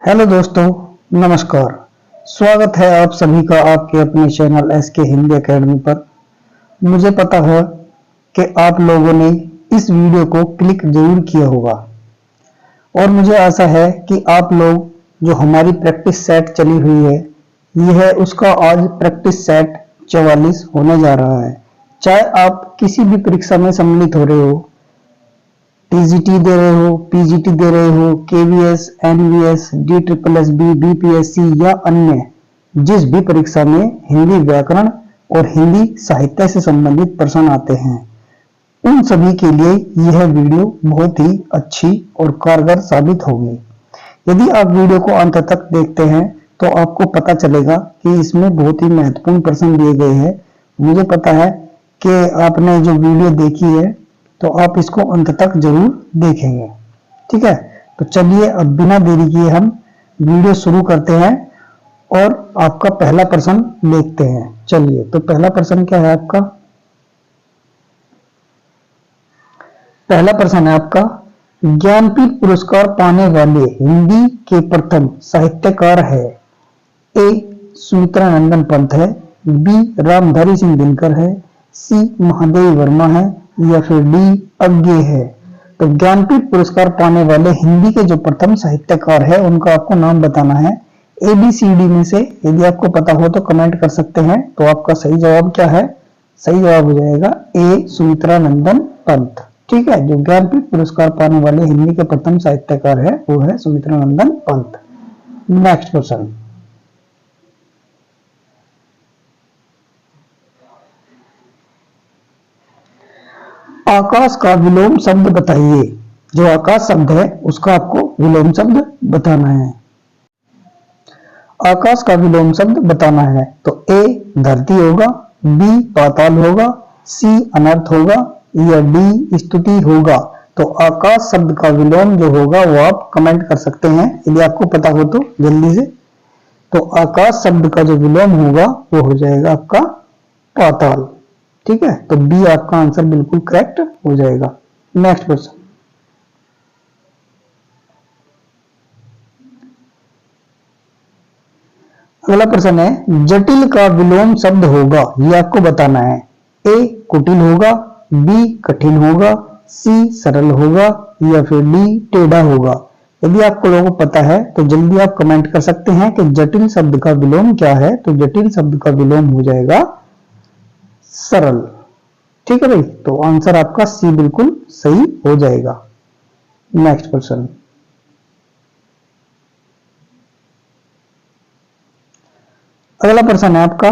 Hello दोस्तों, नमस्कार। स्वागत है आप सभी का आपके अपने चैनल एसके हिंदी एकेडमी पर। मुझे पता है कि आप लोगों ने इस वीडियो को क्लिक जरूर किया होगा और मुझे आशा है कि आप लोग जो हमारी प्रैक्टिस सेट चली हुई है, यह है उसका आज प्रैक्टिस सेट 44 होने जा रहा है। चाहे आप किसी भी परीक्षा में सम्मिलित हो रहे हो, टीजीटी दे रहे हो, पीजीटी दे रहे हो, KVS, NVS, D triple S B, BPSC या अन्य जिस भी परीक्षा में हिंदी व्याकरण और हिंदी साहित्य से संबंधित प्रश्न आते हैं, उन सभी के लिए यह वीडियो बहुत ही अच्छी और कारगर साबित होगी। यदि आप वीडियो को अंत तक देखते हैं तो आपको पता चलेगा कि इसमें बहुत ही महत्वपूर्ण प्रश्न दिए गए हैं। मुझे पता है कि आपने जो वीडियो देखी है तो आप इसको अंत तक जरूर देखेंगे। ठीक है, तो चलिए अब बिना देरी किए हम वीडियो शुरू करते हैं और आपका पहला प्रश्न देखते हैं। चलिए, तो पहला प्रश्न क्या है आपका? पहला प्रश्न है आपका, ज्ञानपीठ पुरस्कार पाने वाले हिंदी के प्रथम साहित्यकार है। ए सुमित्रा नंदन पंत है, बी रामधारी सिंह दिनकर है, सी महादेवी वर्मा है या फिर डी अज्ञे है। तो ज्ञानपीठ पुरस्कार पाने वाले हिंदी के जो प्रथम साहित्यकार है उनका आपको नाम बताना है। ABCD में से यदि आपको पता हो तो कमेंट कर सकते हैं। तो आपका सही जवाब क्या है? सही जवाब हो जाएगा ए सुमित्रा नंदन पंत। ठीक है, जो ज्ञानपीठ पुरस्कार पाने वाले हिंदी के प्रथम साहित्यकार है वो है सुमित्रा नंदन पंत। नेक्स्ट क्वेश्चन, आकाश का विलोम शब्द बताइए। जो आकाश शब्द है उसका आपको विलोम शब्द बताना है। आकाश का विलोम शब्द बताना है तो ए धरती होगा, बी पाताल होगा, सी अनर्थ होगा या डी स्तुति होगा। तो आकाश शब्द का विलोम जो होगा वो आप कमेंट कर सकते हैं यदि आपको पता हो तो जल्दी से। तो आकाश शब्द का जो विलोम होगा वो हो जाएगा आपका पाताल। ठीक है, तो बी आपका आंसर बिल्कुल करेक्ट हो जाएगा। नेक्स्ट क्वेश्चन, अगला प्रश्न है, जटिल का विलोम शब्द होगा, ये आपको बताना है। ए कुटिल होगा, बी कठिन होगा, सी सरल होगा या फिर डी टेढ़ा होगा। यदि आपको लोगों को पता है तो जल्दी आप कमेंट कर सकते हैं कि जटिल शब्द का विलोम क्या है। तो जटिल शब्द का विलोम हो जाएगा सरल। ठीक है भाई, तो आंसर आपका सी बिल्कुल सही हो जाएगा। नेक्स्ट क्वेश्चन, अगला प्रश्न है आपका,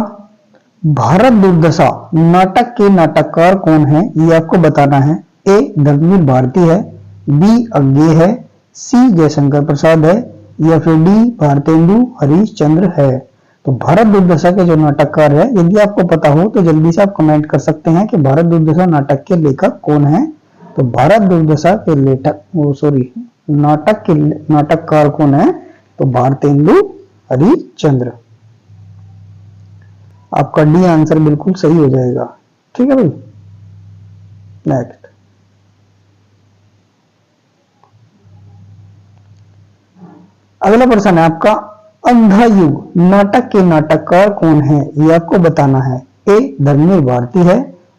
भारत दुर्दशा नाटक के नाटककार कौन है, ये आपको बताना है। ए धर्मवीर भारती है, बी अज्ञे है, सी जयशंकर प्रसाद है या फिर डी भारतेंदु हरिश्चंद्र है। तो भारत दुर्दशा के जो नाटककार है, यदि आपको पता हो तो जल्दी से आप कमेंट कर सकते हैं कि भारत दुर्दशा नाटक के लेखक कौन है। तो भारत दुर्दशा के नाटक के नाटककार कौन है? तो भारतेंदु हरिश्चंद्र। आपका डी आंसर बिल्कुल सही हो जाएगा। ठीक है भाई। नेक्स्ट, अगला प्रश्न है आपका, अंधा युग नाटक के नाटककार कौन है, ये आपको बताना है। ए धर्मवीर भारती है,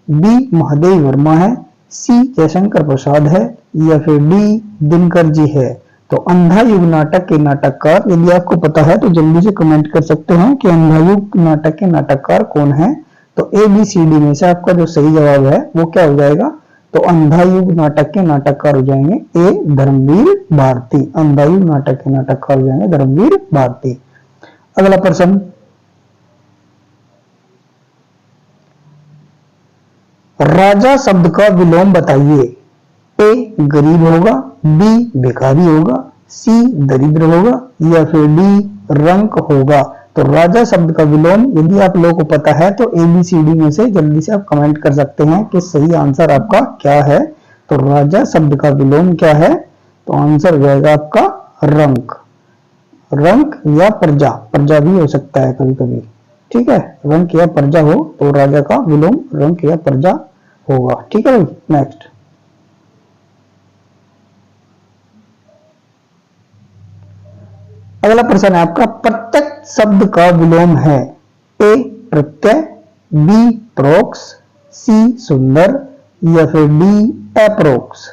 बी महादेवी वर्मा है, सी जयशंकर प्रसाद है या फिर डी दिनकर जी है। तो अंधा युग नाटक के नाटककार यदि आपको पता है तो जल्दी से कमेंट कर सकते हैं कि अंधा युग नाटक के नाटककार कौन है। तो ABCD में से आपका जो सही जवाब है वो क्या हो जाएगा? तो अंधा युग नाटक के नाटककार हो जाएंगे ए धर्मवीर भारती। अंधा युग नाटक के नाटककार हो जाएंगे धर्मवीर भारती। अगला प्रश्न, राजा शब्द का विलोम बताइए। ए गरीब होगा, बी भिखारी होगा, सी दरिद्र होगा या फिर डी रंक होगा। तो राजा शब्द का विलोम यदि आप लोगों को पता है तो ABCD में से जल्दी से आप कमेंट कर सकते हैं कि सही आंसर आपका क्या है। तो राजा शब्द का विलोम क्या है? तो आंसर हो जाएगा आपका रंक। रंक या प्रजा, प्रजा भी हो सकता है कभी कभी। ठीक है, रंक या प्रजा हो तो राजा का विलोम रंक या प्रजा होगा। ठीक है भाई। नेक्स्ट, अगला प्रश्न है आपका, प्रत्यक शब्द का विलोम है? ए प्रत्यय, बी प्रोक्स, सी सुंदर, या फिर डी अप्रोक्स।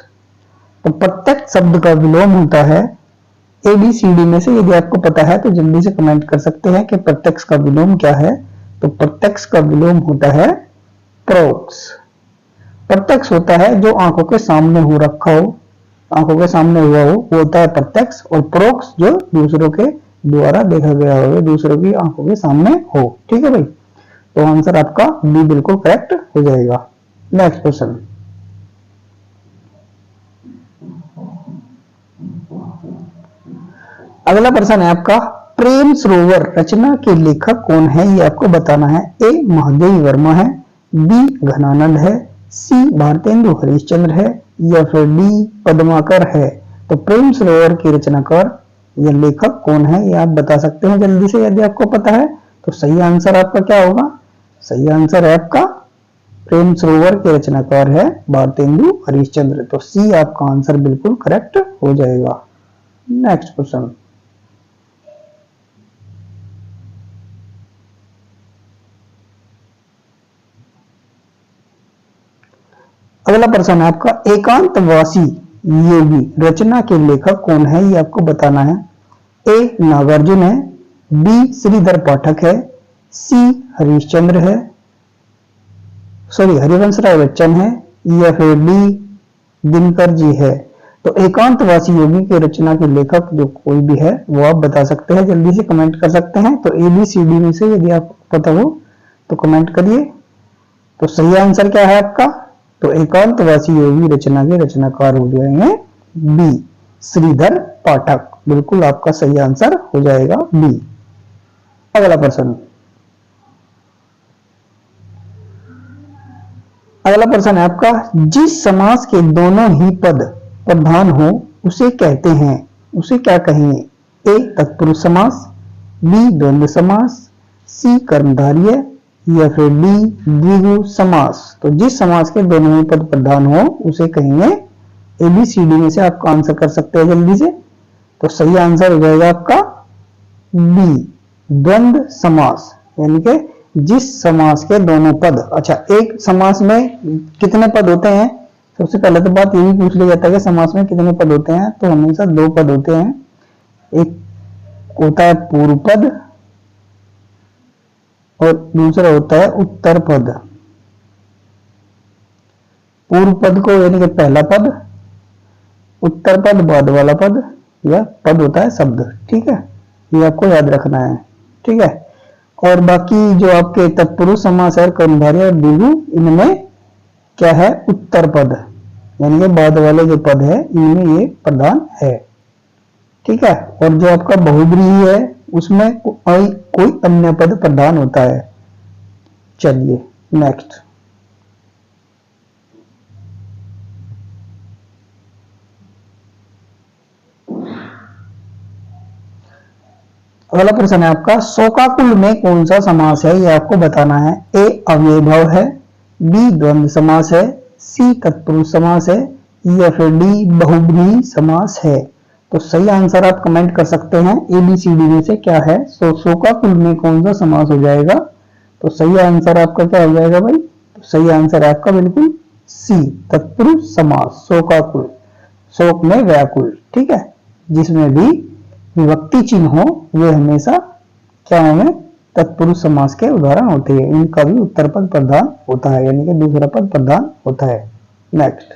तो प्रत्यक शब्द का विलोम होता है ए बी सी डी में से। यदि आपको पता है तो जल्दी से कमेंट कर सकते हैं कि प्रत्यक्ष का विलोम क्या है। तो प्रत्यक्ष का विलोम होता है प्रोक्स। प्रत्यक्ष होता है जो आंखों के सामने हो रखा हो, आंखों के सामने हुआ हो, वो होता है प्रत्यक्ष। और प्रोक्स जो दूसरों के द्वारा देखा गया हो, दूसरों की आंखों के सामने हो। ठीक है भाई, तो आंसर आपका बी बिल्कुल करेक्ट हो जाएगा। नेक्स्ट क्वेश्चन, अगला प्रश्न है आपका, प्रेम सरोवर रचना के लेखक कौन है? ये आपको बताना है। ए महादेवी वर्मा है, बी घनानंद है, सी भारतेंदु हरिश्चंद्र है, या फिर डी पद्माकर है। तो प्रेम सरोवर की रचनाकार या लेखक कौन है, ये आप बता सकते हैं जल्दी से यदि आपको पता है। तो सही आंसर आपका क्या होगा? सही आंसर है आपका प्रेम सरोवर के रचनाकार है भारतेंदु हरिश्चंद्र। तो सी आपका आंसर बिल्कुल करेक्ट हो जाएगा। नेक्स्ट क्वेश्चन, अगला प्रश्न है आपका, एकांतवासी योगी रचना के लेखक कौन है? ये आपको बताना है। ए नागार्जुन है, बी श्रीधर पाठक है, सी हरिश्चंद्र है, हरिवंश राय बच्चन है, या फिर डी दिनकर जी है। तो एकांतवासी योगी के रचना के लेखक जो कोई भी है वो आप बता सकते हैं, जल्दी से कमेंट कर सकते हैं। तो ए बी सी डी में से यदि आपको पता हो तो कमेंट करिए। तो सही आंसर क्या है आपका? तो एकांतवासी योगी रचना के रचनाकार हो जाएंगे बी श्रीधर पाठक। बिल्कुल आपका सही आंसर हो जाएगा बी। अगला प्रश्न, अगला प्रश्न है आपका, जिस समास के दोनों ही पद प्रधान हो उसे कहते हैं, उसे क्या कहेंगे? ए तत्पुरुष समास, बी द्वंद्व समास, सी कर्मधारय, या फिर डी द्विगु समास। तो जिस समास के दोनों ही पद प्रधान हो उसे कहेंगे। ए बी सी डी में से आपका आंसर कर सकते हैं जल्दी से। तो सही आंसर हो जाएगा आपका बी द्वंद्व समास, यानी कि जिस समास के दोनों पद। अच्छा, एक समास में कितने पद होते हैं? सबसे पहले तो बात यही पूछ लिया जाता है कि समास में कितने पद होते हैं। तो हमेशा दो पद होते हैं, एक होता है पूर्व पद और दूसरा होता है उत्तर पद। पूर्व पद को यानी कि पहला पद, उत्तर पद बाद वाला पद, या पद होता है शब्द। ठीक है, ये आपको याद रखना है। ठीक है, और बाकी जो आपके तत्पुरुष समास है, कर्मधारय और द्विगु, इनमें क्या है? उत्तर पद, यानी कि बाद वाले जो पद है इनमें ये प्रधान है। ठीक है, और जो आपका बहुब्रीहि है उसमें कोई अन्य पद प्रधान होता है। चलिए नेक्स्ट, अगला प्रश्न है आपका, शोकाकुल में कौन सा समास है? ये आपको बताना है। ए अव्ययभाव है, बी द्वंद्व समास है, सी तत्पुरुष समास है, या फिर डी बहुब्रीहि समास है। तो सही आंसर आप कमेंट कर सकते हैं ए बी सी डी में से क्या है। शोकाकुल में कौन सा समास हो जाएगा? तो सही आंसर आपका क्या हो जाएगा भाई? तो सही आंसर है आपका बिल्कुल सी तत्पुरुष समास। शोकाकुल, शोक में व्याकुल। ठीक है, जिसमें भी विभक्ति चिन्ह हो वे हमेशा क्या होंगे? तत्पुरुष समास के उदाहरण होते हैं। इनका भी उत्तर पद प्रधान होता है, यानी कि दूसरा पद प्रधान होता है। नेक्स्ट,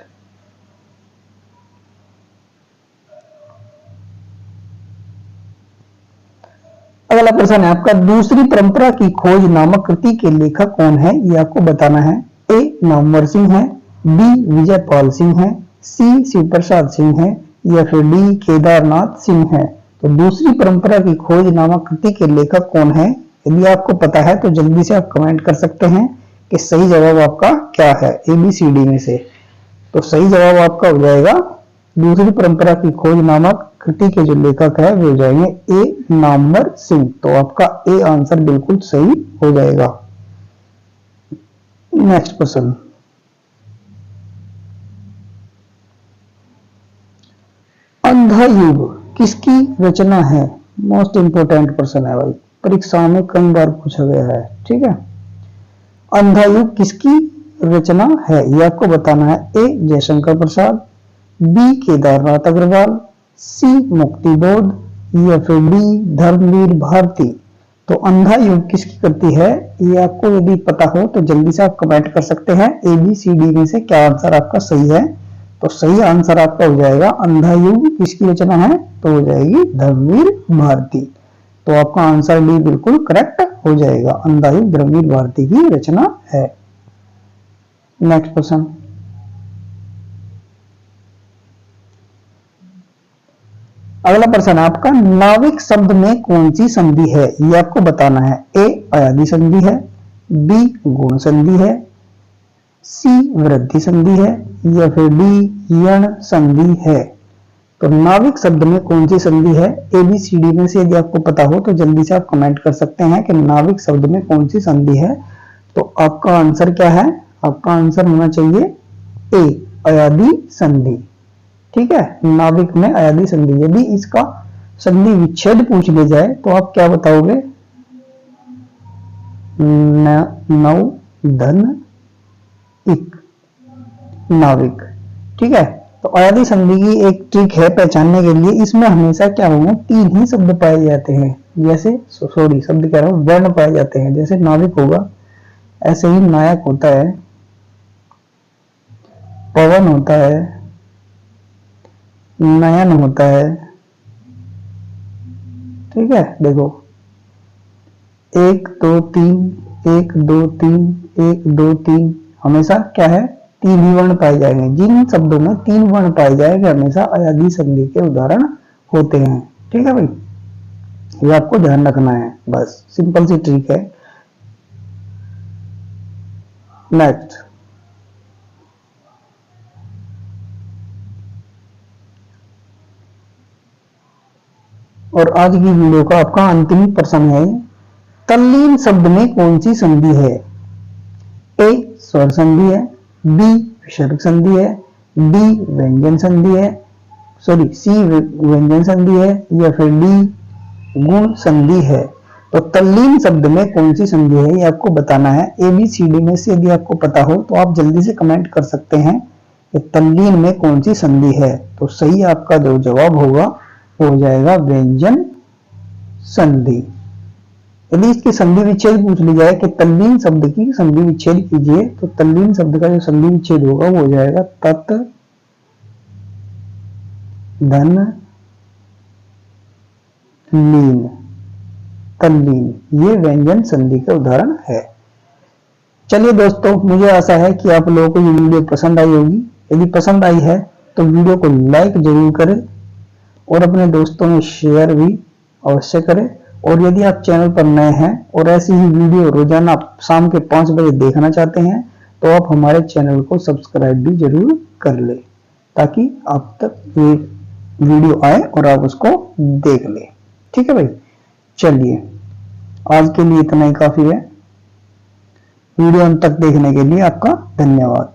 अगला प्रश्न है आपका, दूसरी परंपरा की खोज नामक कृति के लेखक कौन है? ये आपको बताना है। ए नामवर सिंह है, बी विजय पाल सिंह है, सी शिव प्रसाद सिंह है, या फिर डी केदारनाथ सिंह है। तो दूसरी परंपरा की खोज नामक कृति के लेखक कौन है? यदि आपको पता है तो जल्दी से आप कमेंट कर सकते हैं कि सही जवाब आपका क्या है ए बी सी डी में से। तो सही जवाब आपका हो जाएगा दूसरी परंपरा की खोज नामक कृति के जो लेखक है वे हो जाएंगे ए नामवर सिंह। तो आपका ए आंसर बिल्कुल सही हो जाएगा। नेक्स्ट क्वेश्चन, अंधा युग किसकी रचना है? मोस्ट इंपोर्टेंट प्रश्न है भाई, परीक्षा में कई बार पूछा गया है। ठीक है, अंधा युग किसकी रचना है, ये आपको बताना है। ए जयशंकर प्रसाद, बी केदारनाथ अग्रवाल, सी मुक्ति बोध या फिर डी धर्मवीर भारती। तो अंधा युग किसकी कृति है, ये आपको यदि पता हो तो जल्दी से आप कमेंट कर सकते हैं। ए बी सी डी में से क्या आंसर आपका सही है। तो सही आंसर आपका हो जाएगा अंधा युग किसकी रचना है, तो हो जाएगी धर्मवीर भारती। तो आपका आंसर डी बिल्कुल करेक्ट हो जाएगा, अंधा युग धर्मवीर भारती की रचना है। नेक्स्ट क्वेश्चन, अगला प्रश्न आपका, नाविक शब्द में कौन सी संधि है, ये आपको बताना है। ए अयादी संधि है, बी गुण संधि है, सी वृद्धि संधि है या फिर डी यण संधि है। तो नाविक शब्द में कौन सी संधि है, ए बी सी डी में से यदि आपको पता हो तो जल्दी से आप कमेंट कर सकते हैं कि नाविक शब्द में कौन सी संधि है। तो आपका आंसर क्या है, आपका आंसर होना चाहिए ए अयादी संधि। ठीक है, नाविक में अयादी संधि। यदि इसका संधि विच्छेद पूछ ले जाए तो आप क्या बताओगे, नौ धन इक नाविक। ठीक है, तो अयादी संधि की एक ट्रिक है पहचानने के लिए, इसमें हमेशा क्या होगा, तीन ही शब्द पाए जाते हैं। जैसे सॉरी शब्द कह रहा हूं, वर्ण पाए जाते हैं। जैसे नाविक होगा, ऐसे ही नायक होता है, पवन होता है, नयन होता है। ठीक है, देखो 1 2 3 1 2 3 1 2 3 हमेशा क्या है, तीन ही वर्ण पाए जाएंगे। जिन शब्दों में तीन वर्ण पाए जाएंगे हमेशा अयादी संधि के उदाहरण होते हैं। ठीक है भाई, ये आपको ध्यान रखना है, बस सिंपल सी ट्रिक है। नेक्स्ट, और आज की वीडियो का आपका अंतिम प्रश्न है, तल्लीन शब्द में कौन सी संधि है। ए स्वर संधि है, बी विसर्ग संधि है, डी व्यंजन संधि है, सॉरी सी व्यंजन संधि है या फिर डी गुण संधि है। तो तल्लीन शब्द में कौन सी संधि है ये आपको बताना है। ए बी सी डी में से यदि आपको पता हो तो आप जल्दी से कमेंट कर सकते हैं कि तल्लीन में कौन सी संधि है। तो सही आपका जो जवाब होगा वो हो जाएगा व्यंजन संधि। यदि इसकी संधि विच्छेद पूछ ली जाए कि तल्लीन शब्द की संधि विच्छेद कीजिए, तो तल्लीन शब्द का जो संधि विच्छेद होगा वो हो जाएगा तत् धन लीन, तल्लीन। ये व्यंजन संधि का उदाहरण है। चलिए दोस्तों, मुझे आशा है कि आप लोगों को ये वीडियो पसंद आई होगी। यदि पसंद आई है तो वीडियो को लाइक जरूर करें और अपने दोस्तों में शेयर भी अवश्य करें। और यदि आप चैनल पर नए हैं और ऐसी ही वीडियो रोजाना शाम के 5 बजे देखना चाहते हैं तो आप हमारे चैनल को सब्सक्राइब भी जरूर कर ले, ताकि आप तक ये वीडियो आए और आप उसको देख ले। ठीक है भाई, चलिए आज के लिए इतना ही काफी है। वीडियो अंत तक देखने के लिए आपका धन्यवाद।